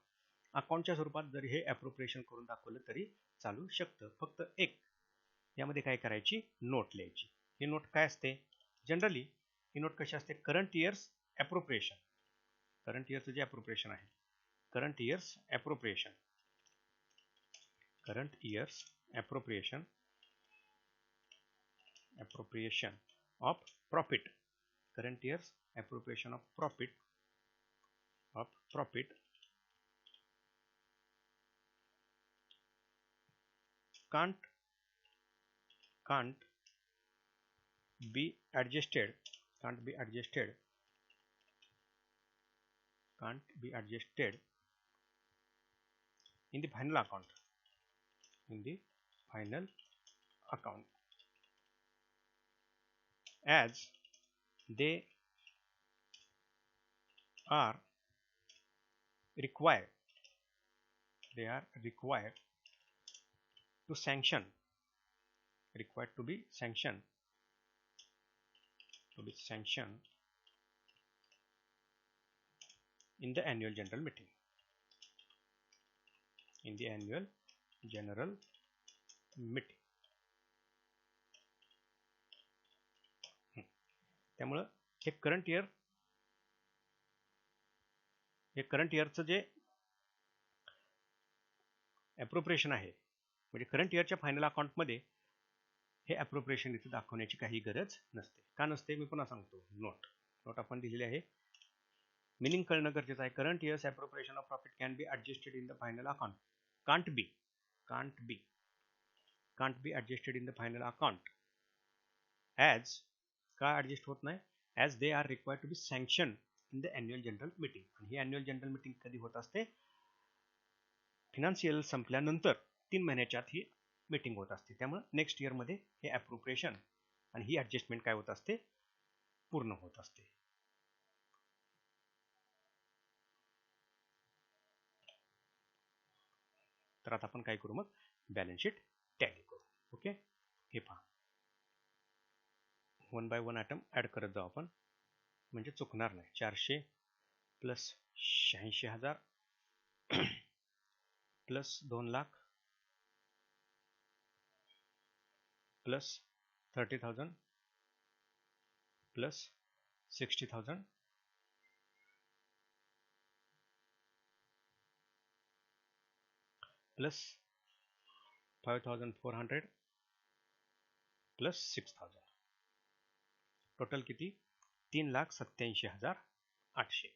अकाउंटच्या स्वरूपात जर हे ॲप्रोप्रिएशन करून दाखवलं तरी चालू शकतं. फक्त एक यामध्ये काय करायची, नोट लिहायची. ही नोट काय असते, जनरली ही नोट कशी असते, करंट इयर्स ॲप्रोप्रिएशन, करंट इयरचं जे ॲप्रोप्रिएशन आहे, current year's appropriation, current year's appropriation, appropriation of profit, current year's appropriation of profit can't be adjusted, can't be adjusted in the final account, in the final account, as they are required, to sanction, required to be sanctioned, in the annual general meeting, in the annual general meeting. त्यामुळं हे current इयरचं जे appropriation आहे, म्हणजे current इयरच्या final अकाउंटमध्ये हे ॲप्रोप्रिएशन इथे दाखवण्याची काही गरज नसते. का नसते, मी पुन्हा सांगतो. नोट आपण दिलेली आहे, मिनिंग कळणं गरजेचं आहे. Current year's appropriation of profit can be adjusted in the final account, can't be adjusted in the final account, as का ॲडजस्ट होत नाही, as they are required to be sanction in the annual general meeting. आणि ही annual general meeting कधी होत असते, financial संपल्यानंतर 3 महिन्याच्या आत ही मीटिंग होत असते. त्यामुळे नेक्स्ट इयरमध्ये हे ॲप्रोप्रिएशन आणि ही ॲडजस्टमेंट काय होत असते, पूर्ण होत असते. तर आता आपण काय करू, मग बॅलन्स शीट टॅली करू. ओके, हे पहा, 1 बाय 1 आयटम ॲड करत जाऊ आपण, म्हणजे चुकणार नाही. 400 plus 86,000 plus 2 lakh plus 30,000 plus 60,000 plus 5,400 plus 6,000, total किती, 3,87,800,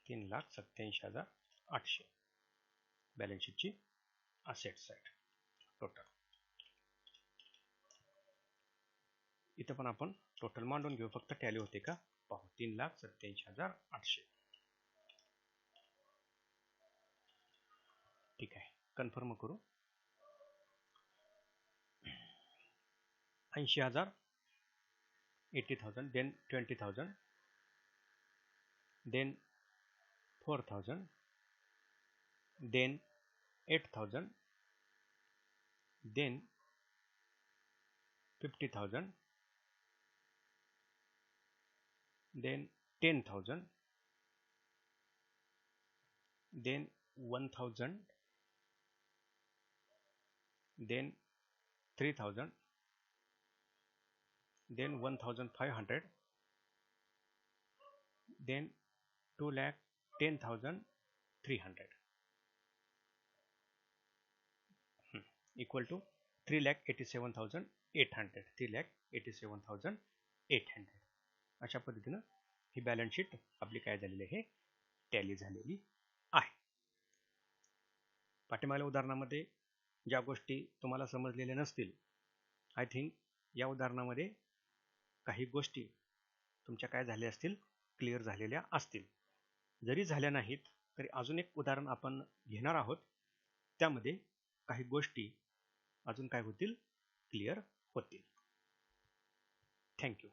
3,87,800 बॅलन्स शीटची असेट साईड टोटल. इथं पण आपण टोटल मांडून घेऊ, फक्त टॅली होते का पाहू. 3,87,800. ठीक आहे, कन्फर्म करू. 80,000, 80,000, then 20,000, then 4,000, then 8,000, then 50,000, then 10,000, then 1,000, then 3,000, then 1,500, then 2,10,300. Equal to 3,87,800. 3,87,800. अशा पद्धतीनं ही बॅलन्स शीट आपली काय झालेली आहे, टॅली झालेली आहे. पाठीमागल्या उदाहरणामध्ये ज्या गोष्टी तुम्हाला समजलेल्या नसतील, आय थिंक या उदाहरणामध्ये काही गोष्टी तुमच्या काय झाल्या असतील, क्लिअर झालेल्या असतील. जरी झाल्या नाहीत तरी अजून एक उदाहरण आपण घेणार आहोत, त्यामध्ये काही गोष्टी अजून काय होतील, क्लिअर होतील. थँक्यू.